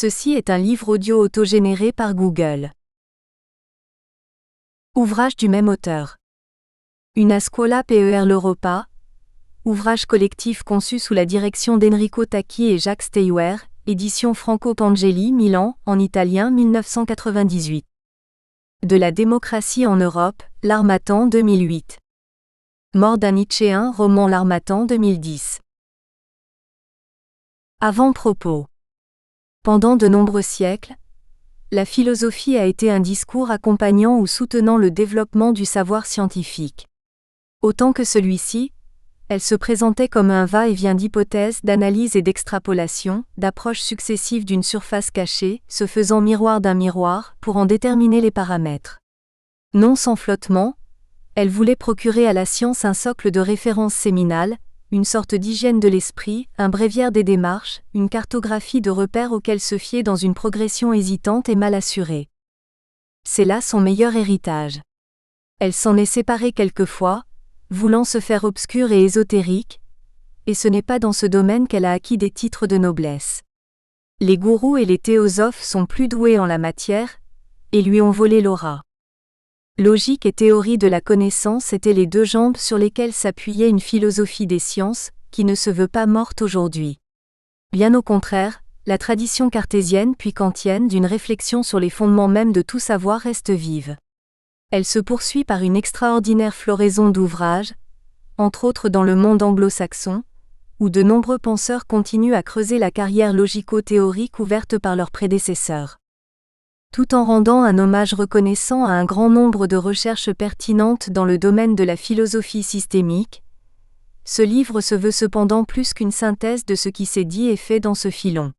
Ceci est un livre audio autogénéré par Google. Ouvrage du même auteur. Una scuola per l'Europa. Ouvrage collectif conçu sous la direction d'Enrico Tacchi et Jacques Steywer, édition Franco Pangeli, Milan, en italien 1998. De la démocratie en Europe, l'Harmattan 2008. Mort d'un Nietzschéen, roman l'Harmattan 2010. Avant-propos. Pendant de nombreux siècles, la philosophie a été un discours accompagnant ou soutenant le développement du savoir scientifique. Autant que celui-ci, elle se présentait comme un va-et-vient d'hypothèses, d'analyses et d'extrapolations, d'approches successives d'une surface cachée, se faisant miroir d'un miroir, pour en déterminer les paramètres. Non sans flottement, elle voulait procurer à la science un socle de référence séminale, une sorte d'hygiène de l'esprit, un bréviaire des démarches, une cartographie de repères auxquels se fier dans une progression hésitante et mal assurée. C'est là son meilleur héritage. Elle s'en est séparée quelquefois, voulant se faire obscure et ésotérique, et ce n'est pas dans ce domaine qu'elle a acquis des titres de noblesse. Les gourous et les théosophes sont plus doués en la matière, et lui ont volé l'aura. Logique et théorie de la connaissance étaient les deux jambes sur lesquelles s'appuyait une philosophie des sciences, qui ne se veut pas morte aujourd'hui. Bien au contraire, la tradition cartésienne puis kantienne d'une réflexion sur les fondements mêmes de tout savoir reste vive. Elle se poursuit par une extraordinaire floraison d'ouvrages, entre autres dans le monde anglo-saxon, où de nombreux penseurs continuent à creuser la carrière logico-théorique ouverte par leurs prédécesseurs. Tout en rendant un hommage reconnaissant à un grand nombre de recherches pertinentes dans le domaine de la philosophie systémique, ce livre se veut cependant plus qu'une synthèse de ce qui s'est dit et fait dans ce filon.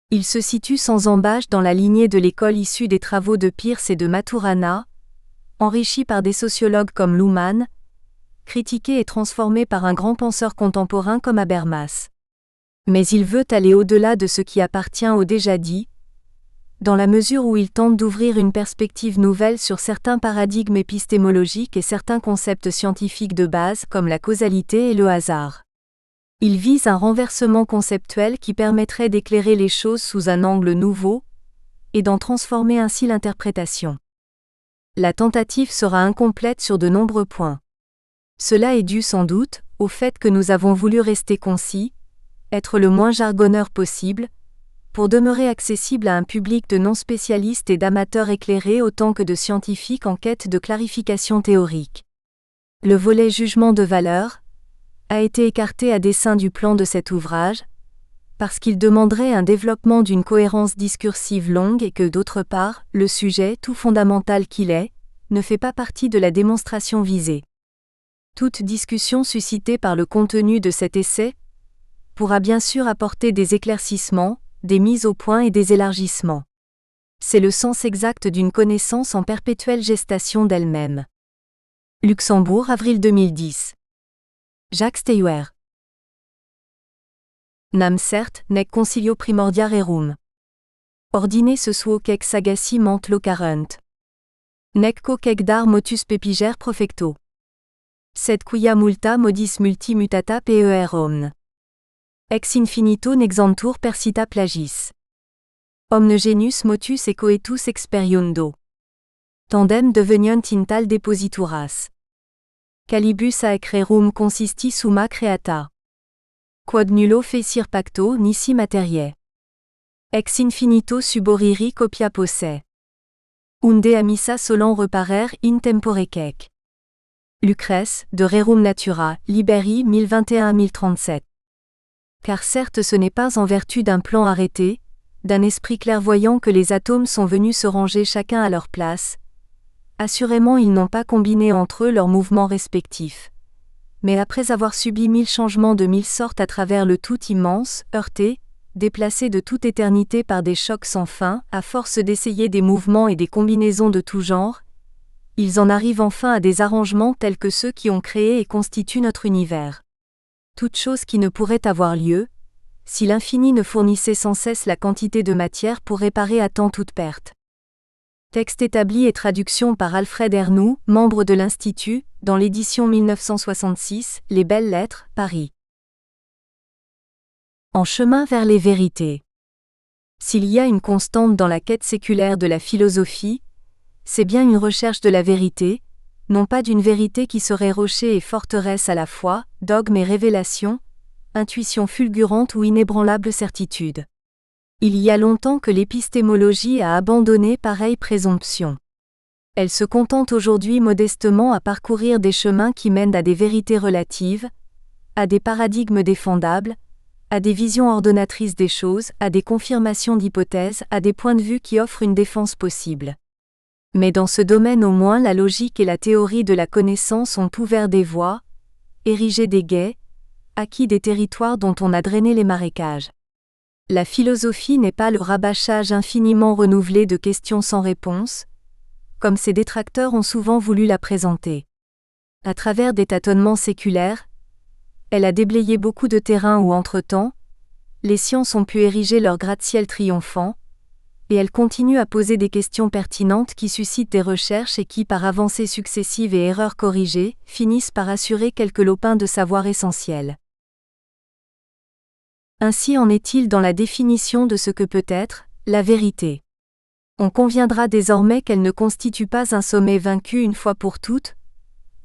Il se situe sans embâche dans la lignée de l'école issue des travaux de Peirce et de Maturana, enrichi par des sociologues comme Luhmann, critiqué et transformé par un grand penseur contemporain comme Habermas. Mais il veut aller au-delà de ce qui appartient au déjà dit, dans la mesure où il tente d'ouvrir une perspective nouvelle sur certains paradigmes épistémologiques et certains concepts scientifiques de base comme la causalité et le hasard. Il vise un renversement conceptuel qui permettrait d'éclairer les choses sous un angle nouveau, et d'en transformer ainsi l'interprétation. La tentative sera incomplète sur de nombreux points. Cela est dû sans doute au fait que nous avons voulu rester concis, être le moins jargonneur possible, pour demeurer accessible à un public de non-spécialistes et d'amateurs éclairés autant que de scientifiques en quête de clarification théorique. Le volet jugement de valeur a été écarté à dessein du plan de cet ouvrage, parce qu'il demanderait un développement d'une cohérence discursive longue et que d'autre part, le sujet, tout fondamental qu'il est, ne fait pas partie de la démonstration visée. Toute discussion suscitée par le contenu de cet essai pourra bien sûr apporter des éclaircissements, des mises au point et des élargissements. C'est le sens exact d'une connaissance en perpétuelle gestation d'elle-même. Luxembourg, avril 2010. Jacques Steywer. Nam cert, nec concilio primordia rerum. Ordine se suo quec sagaci ment locarunt. Nec quec dar motus pepiger profecto. Sed quia multa modis multi mutata per omne. Ex infinito nexantur persita plagis. Omne genus motus et coetus experiondo. Tandem devenient in tal deposituras. Calibus aec rerum consisti summa creata. Quod nullo fecir pacto nisi materie. Ex infinito suboriri copia posse. Unde amissa solant reparer in tempore quec. Lucrèce, de Rerum Natura, Liberi 1021-1037. Car certes ce n'est pas en vertu d'un plan arrêté, d'un esprit clairvoyant que les atomes sont venus se ranger chacun à leur place. Assurément ils n'ont pas combiné entre eux leurs mouvements respectifs. Mais après avoir subi 1000 changements de 1000 sortes à travers le tout immense, heurté, déplacé de toute éternité par des chocs sans fin, à force d'essayer des mouvements et des combinaisons de tout genre, ils en arrivent enfin à des arrangements tels que ceux qui ont créé et constituent notre univers. Toute chose qui ne pourrait avoir lieu, si l'infini ne fournissait sans cesse la quantité de matière pour réparer à temps toute perte. Texte établi et traduction par Alfred Ernoult, membre de l'Institut, dans l'édition 1966, Les Belles Lettres, Paris. En chemin vers les vérités. S'il y a une constante dans la quête séculaire de la philosophie, c'est bien une recherche de la vérité, non pas d'une vérité qui serait rocher et forteresse à la fois, dogme et révélation, intuition fulgurante ou inébranlable certitude. Il y a longtemps que l'épistémologie a abandonné pareille présomption. Elle se contente aujourd'hui modestement à parcourir des chemins qui mènent à des vérités relatives, à des paradigmes défendables, à des visions ordonnatrices des choses, à des confirmations d'hypothèses, à des points de vue qui offrent une défense possible. Mais dans ce domaine au moins la logique et la théorie de la connaissance ont ouvert des voies, érigé des gués, acquis des territoires dont on a drainé les marécages. La philosophie n'est pas le rabâchage infiniment renouvelé de questions sans réponse, comme ses détracteurs ont souvent voulu la présenter. À travers des tâtonnements séculaires, elle a déblayé beaucoup de terrain où entre-temps, les sciences ont pu ériger leur gratte-ciel triomphant, et elle continue à poser des questions pertinentes qui suscitent des recherches et qui, par avancées successives et erreurs corrigées, finissent par assurer quelques lopins de savoir essentiels. Ainsi en est-il dans la définition de ce que peut être la vérité. On conviendra désormais qu'elle ne constitue pas un sommet vaincu une fois pour toutes,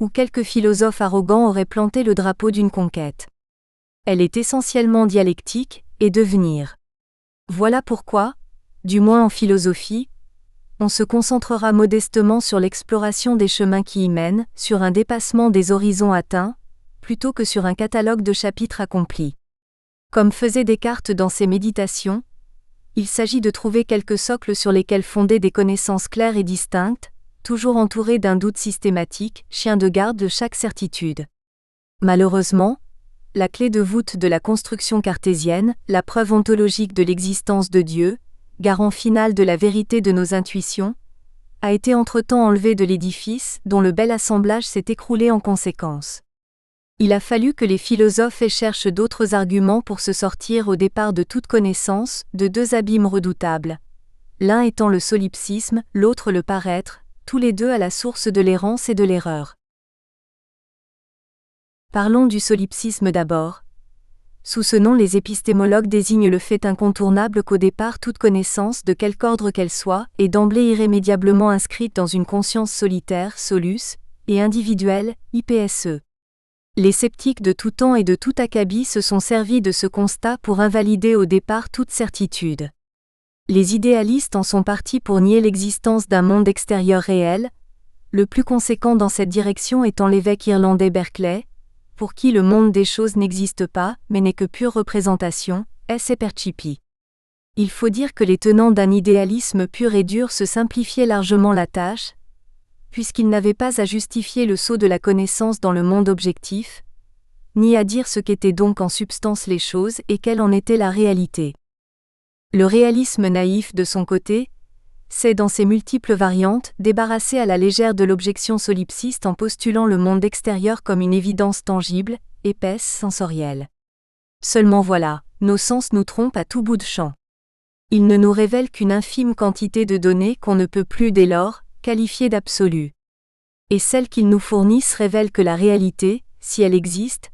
où quelques philosophes arrogants auraient planté le drapeau d'une conquête. Elle est essentiellement dialectique et devenir. Voilà pourquoi, du moins en philosophie, on se concentrera modestement sur l'exploration des chemins qui y mènent, sur un dépassement des horizons atteints, plutôt que sur un catalogue de chapitres accomplis. Comme faisait Descartes dans ses méditations, il s'agit de trouver quelques socles sur lesquels fonder des connaissances claires et distinctes, toujours entourées d'un doute systématique, chien de garde de chaque certitude. Malheureusement, la clé de voûte de la construction cartésienne, la preuve ontologique de l'existence de Dieu, garant final de la vérité de nos intuitions, a été entre-temps enlevée de l'édifice, dont le bel assemblage s'est écroulé en conséquence. Il a fallu que les philosophes cherchent d'autres arguments pour se sortir au départ de toute connaissance, de deux abîmes redoutables. L'un étant le solipsisme, l'autre le paraître, tous les deux à la source de l'errance et de l'erreur. Parlons du solipsisme d'abord. Sous ce nom, les épistémologues désignent le fait incontournable qu'au départ toute connaissance, de quelque ordre qu'elle soit, est d'emblée irrémédiablement inscrite dans une conscience solitaire, solus, et individuelle, IPSE. Les sceptiques de tout temps et de tout acabit se sont servis de ce constat pour invalider au départ toute certitude. Les idéalistes en sont partis pour nier l'existence d'un monde extérieur réel, le plus conséquent dans cette direction étant l'évêque irlandais Berkeley, pour qui le monde des choses n'existe pas, mais n'est que pure représentation, esse percipi. Il faut dire que les tenants d'un idéalisme pur et dur se simplifiaient largement la tâche, puisqu'ils n'avaient pas à justifier le saut de la connaissance dans le monde objectif, ni à dire ce qu'étaient donc en substance les choses et quelle en était la réalité. Le réalisme naïf, de son côté, s'est dans ses multiples variantes débarrassé à la légère de l'objection solipsiste en postulant le monde extérieur comme une évidence tangible, épaisse, sensorielle. Seulement voilà, nos sens nous trompent à tout bout de champ. Ils ne nous révèlent qu'une infime quantité de données qu'on ne peut plus dès lors qualifier d'absolu. Et celles qu'ils nous fournissent révèlent que la réalité, si elle existe,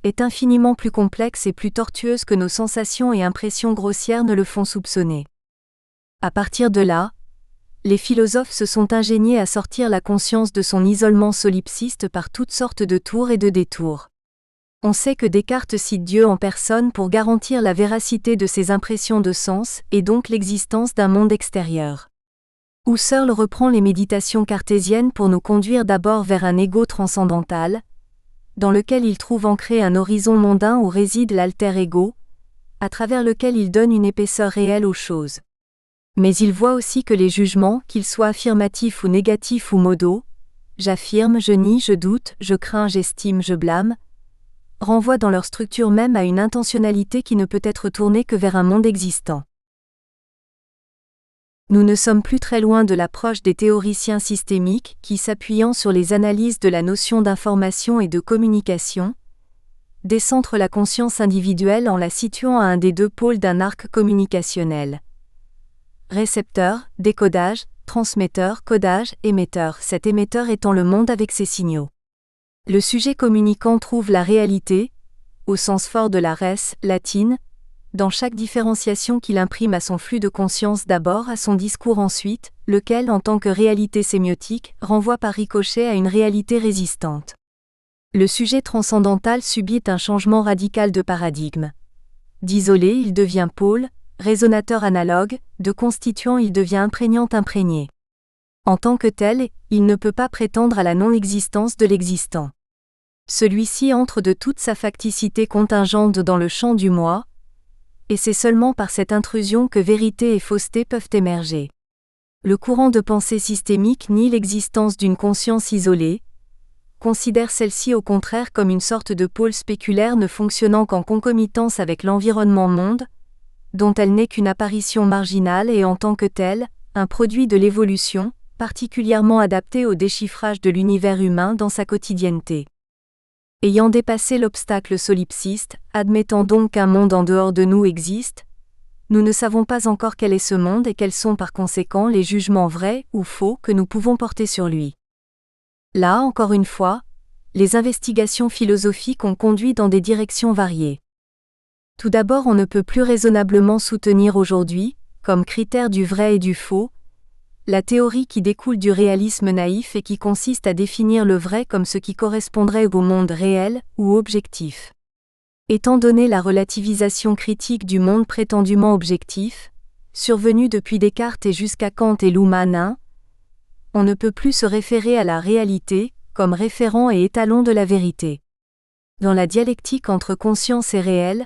est infiniment plus complexe et plus tortueuse que nos sensations et impressions grossières ne le font soupçonner. À partir de là, les philosophes se sont ingéniés à sortir la conscience de son isolement solipsiste par toutes sortes de tours et de détours. On sait que Descartes cite Dieu en personne pour garantir la véracité de ses impressions de sens et donc l'existence d'un monde extérieur. Husserl reprend les méditations cartésiennes pour nous conduire d'abord vers un ego transcendantal, dans lequel il trouve ancré un horizon mondain où réside l'alter ego, à travers lequel il donne une épaisseur réelle aux choses. Mais il voit aussi que les jugements, qu'ils soient affirmatifs ou négatifs ou modaux, j'affirme, je nie, je doute, je crains, j'estime, je blâme, renvoient dans leur structure même à une intentionnalité qui ne peut être tournée que vers un monde existant. Nous ne sommes plus très loin de l'approche des théoriciens systémiques qui, s'appuyant sur les analyses de la notion d'information et de communication, décentrent la conscience individuelle en la situant à un des deux pôles d'un arc communicationnel. Récepteur, décodage, transmetteur, codage, émetteur, cet émetteur étant le monde avec ses signaux. Le sujet communicant trouve la réalité, au sens fort de la res latine, dans chaque différenciation qu'il imprime à son flux de conscience d'abord, à son discours ensuite, lequel, en tant que réalité sémiotique, renvoie par ricochet à une réalité résistante. Le sujet transcendantal subit un changement radical de paradigme. D'isolé, il devient pôle, résonateur analogue, de constituant, il devient imprégnant imprégné. En tant que tel, il ne peut pas prétendre à la non-existence de l'existant. Celui-ci entre de toute sa facticité contingente dans le champ du moi, et c'est seulement par cette intrusion que vérité et fausseté peuvent émerger. Le courant de pensée systémique nie l'existence d'une conscience isolée, considère celle-ci au contraire comme une sorte de pôle spéculaire ne fonctionnant qu'en concomitance avec l'environnement monde, dont elle n'est qu'une apparition marginale et en tant que telle, un produit de l'évolution, particulièrement adapté au déchiffrage de l'univers humain dans sa quotidienneté. Ayant dépassé l'obstacle solipsiste, admettant donc qu'un monde en dehors de nous existe, nous ne savons pas encore quel est ce monde et quels sont par conséquent les jugements vrais ou faux que nous pouvons porter sur lui. Là, encore une fois, les investigations philosophiques ont conduit dans des directions variées. Tout d'abord, on ne peut plus raisonnablement soutenir aujourd'hui, comme critère du vrai et du faux, la théorie qui découle du réalisme naïf et qui consiste à définir le vrai comme ce qui correspondrait au monde réel ou objectif. Étant donné la relativisation critique du monde prétendument objectif, survenue depuis Descartes et jusqu'à Kant et Luhmann, on ne peut plus se référer à la réalité comme référent et étalon de la vérité. Dans la dialectique entre conscience et réel,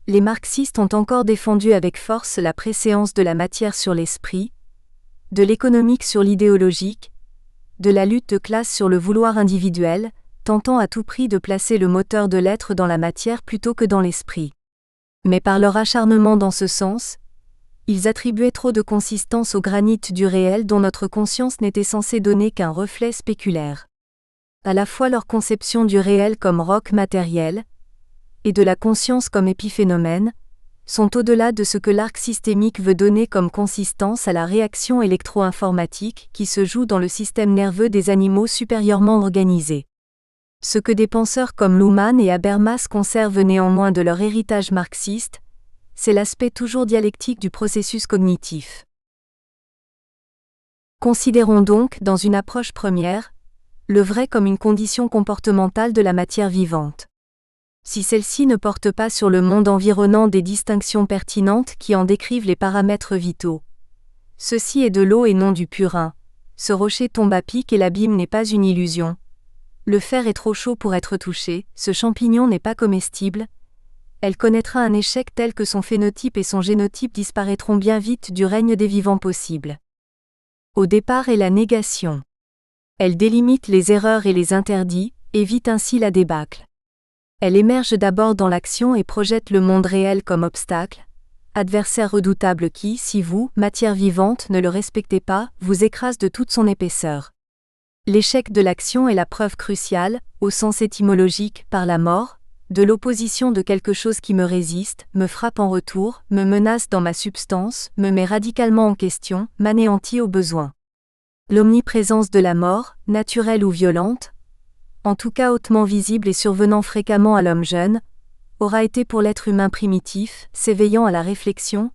les marxistes ont encore défendu avec force la préséance de la matière sur l'esprit, de l'économique sur l'idéologique, de la lutte de classe sur le vouloir individuel, tentant à tout prix de placer le moteur de l'être dans la matière plutôt que dans l'esprit. Mais par leur acharnement dans ce sens, ils attribuaient trop de consistance au granit du réel dont notre conscience n'était censée donner qu'un reflet spéculaire. À la fois leur conception du réel comme roc matériel, et de la conscience comme épiphénomène, sont au-delà de ce que l'arc systémique veut donner comme consistance à la réaction électro-informatique qui se joue dans le système nerveux des animaux supérieurement organisés. Ce que des penseurs comme Luhmann et Habermas conservent néanmoins de leur héritage marxiste, c'est l'aspect toujours dialectique du processus cognitif. Considérons donc, dans une approche première, le vrai comme une condition comportementale de la matière vivante. Si celle-ci ne porte pas sur le monde environnant des distinctions pertinentes qui en décrivent les paramètres vitaux. Ceci est de l'eau et non du purin. Ce rocher tombe à pic et l'abîme n'est pas une illusion. Le fer est trop chaud pour être touché, ce champignon n'est pas comestible. Elle connaîtra un échec tel que son phénotype et son génotype disparaîtront bien vite du règne des vivants possibles. Au départ est la négation. Elle délimite les erreurs et les interdits, évite ainsi la débâcle. Elle émerge d'abord dans l'action et projette le monde réel comme obstacle, adversaire redoutable qui, si vous, matière vivante, ne le respectez pas, vous écrase de toute son épaisseur. L'échec de l'action est la preuve cruciale, au sens étymologique, par la mort, de l'opposition de quelque chose qui me résiste, me frappe en retour, me menace dans ma substance, me met radicalement en question, m'anéantit au besoin. L'omniprésence de la mort, naturelle ou violente, en tout cas hautement visible et survenant fréquemment à l'homme jeune, aura été pour l'être humain primitif, s'éveillant à la réflexion,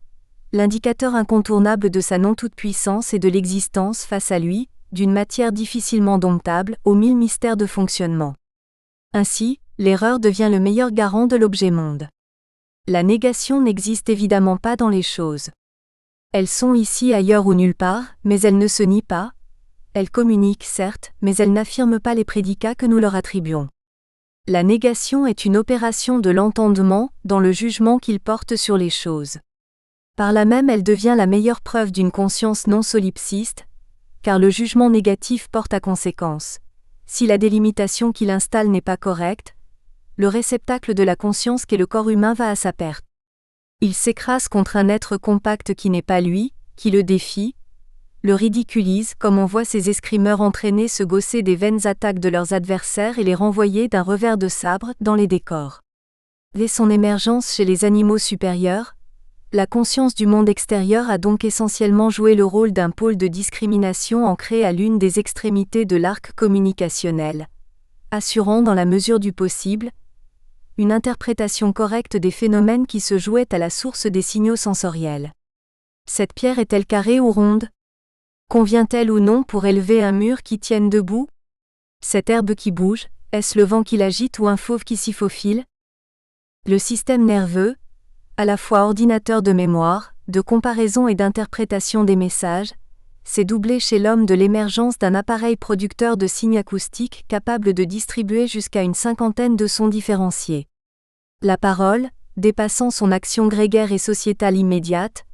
l'indicateur incontournable de sa non-toute-puissance et de l'existence face à lui, d'une matière difficilement domptable, aux mille mystères de fonctionnement. Ainsi, l'erreur devient le meilleur garant de l'objet monde. La négation n'existe évidemment pas dans les choses. Elles sont ici, ailleurs ou nulle part, mais elles ne se nient pas. Elles communiquent, certes, mais elles n'affirment pas les prédicats que nous leur attribuons. La négation est une opération de l'entendement dans le jugement qu'il porte sur les choses. Par là même, elle devient la meilleure preuve d'une conscience non solipsiste, car le jugement négatif porte à conséquence. Si la délimitation qu'il installe n'est pas correcte, le réceptacle de la conscience qu'est le corps humain va à sa perte. Il s'écrase contre un être compact qui n'est pas lui, qui le défie, le ridiculise comme on voit ces escrimeurs entraînés se gausser des vaines attaques de leurs adversaires et les renvoyer d'un revers de sabre dans les décors. Dès son émergence chez les animaux supérieurs, la conscience du monde extérieur a donc essentiellement joué le rôle d'un pôle de discrimination ancré à l'une des extrémités de l'arc communicationnel, assurant dans la mesure du possible une interprétation correcte des phénomènes qui se jouaient à la source des signaux sensoriels. Cette pierre est-elle carrée ou ronde? Convient-elle ou non pour élever un mur qui tienne debout? Cette herbe qui bouge, est-ce le vent qui l'agite ou un fauve qui s'y faufile? Le système nerveux, à la fois ordinateur de mémoire, de comparaison et d'interprétation des messages, s'est doublé chez l'homme de l'émergence d'un appareil producteur de signes acoustiques capable de distribuer jusqu'à une cinquantaine de sons différenciés. La parole, dépassant son action grégaire et sociétale immédiate,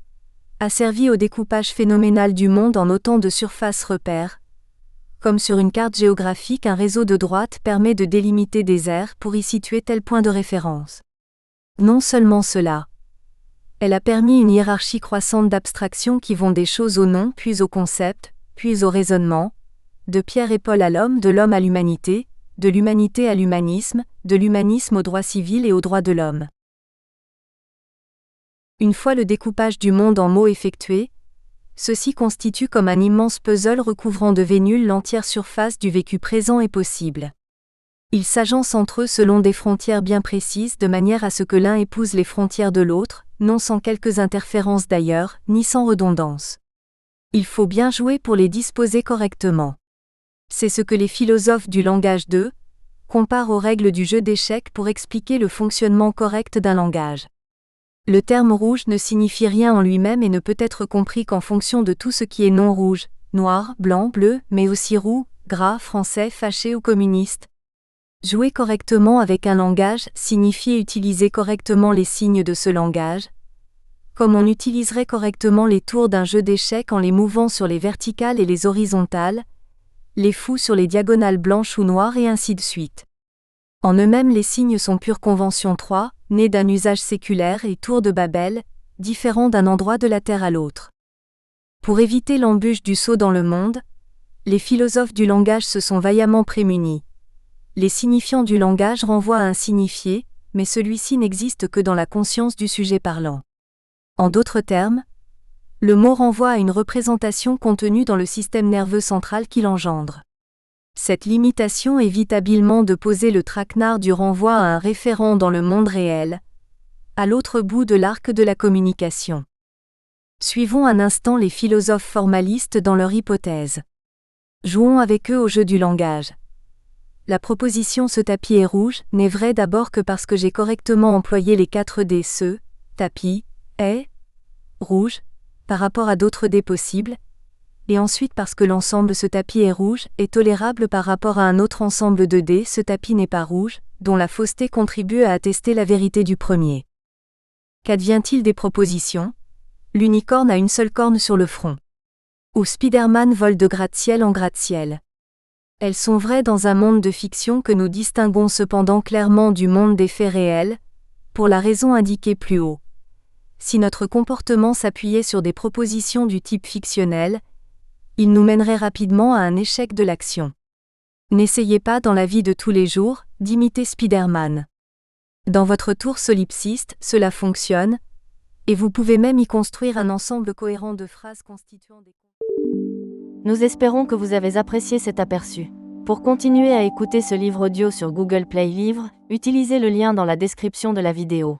a servi au découpage phénoménal du monde en autant de surfaces repères. Comme sur une carte géographique, un réseau de droites permet de délimiter des aires pour y situer tel point de référence. Non seulement cela. Elle a permis une hiérarchie croissante d'abstractions qui vont des choses au nom puis au concept, puis au raisonnement, de Pierre et Paul à l'homme, de l'homme à l'humanité, de l'humanité à l'humanisme, de l'humanisme au droit civil et aux droits de l'homme. Une fois le découpage du monde en mots effectué, ceci constitue comme un immense puzzle recouvrant de vénules l'entière surface du vécu présent et possible. Ils s'agencent entre eux selon des frontières bien précises de manière à ce que l'un épouse les frontières de l'autre, non sans quelques interférences d'ailleurs, ni sans redondance. Il faut bien jouer pour les disposer correctement. C'est ce que les philosophes du langage comparent aux règles du jeu d'échecs pour expliquer le fonctionnement correct d'un langage. Le terme rouge ne signifie rien en lui-même et ne peut être compris qu'en fonction de tout ce qui est non rouge, noir, blanc, bleu, mais aussi roux, gras, français, fâché ou communiste. Jouer correctement avec un langage signifie utiliser correctement les signes de ce langage, comme on utiliserait correctement les tours d'un jeu d'échecs en les mouvant sur les verticales et les horizontales, les fous sur les diagonales blanches ou noires et ainsi de suite. En eux-mêmes les signes sont pure convention 3, nés d'un usage séculaire et tour de Babel, différents d'un endroit de la terre à l'autre. Pour éviter l'embûche du saut dans le monde, les philosophes du langage se sont vaillamment prémunis. Les signifiants du langage renvoient à un signifié, mais celui-ci n'existe que dans la conscience du sujet parlant. En d'autres termes, le mot renvoie à une représentation contenue dans le système nerveux central qui l'engendre. Cette limitation évite habilement de poser le traquenard du renvoi à un référent dans le monde réel, à l'autre bout de l'arc de la communication. Suivons un instant les philosophes formalistes dans leur hypothèse. Jouons avec eux au jeu du langage. La proposition « ce tapis est rouge » n'est vraie d'abord que parce que j'ai correctement employé les 4 dés « ce tapis est rouge » par rapport à d'autres dés possibles, et ensuite parce que l'ensemble « ce tapis est rouge » est tolérable par rapport à un autre ensemble de dés « ce tapis n'est pas rouge », dont la fausseté contribue à attester la vérité du premier. Qu'advient-il des propositions ? L'unicorne a une seule corne sur le front. Ou Spider-Man vole de gratte-ciel en gratte-ciel. Elles sont vraies dans un monde de fiction que nous distinguons cependant clairement du monde des faits réels, pour la raison indiquée plus haut. Si notre comportement s'appuyait sur des propositions du type fictionnel, il nous mènerait rapidement à un échec de l'action. N'essayez pas dans la vie de tous les jours d'imiter Spider-Man. Dans votre tour solipsiste, cela fonctionne, et vous pouvez même y construire un ensemble cohérent de phrases constituant des... Nous espérons que vous avez apprécié cet aperçu. Pour continuer à écouter ce livre audio sur Google Play Livres, utilisez le lien dans la description de la vidéo.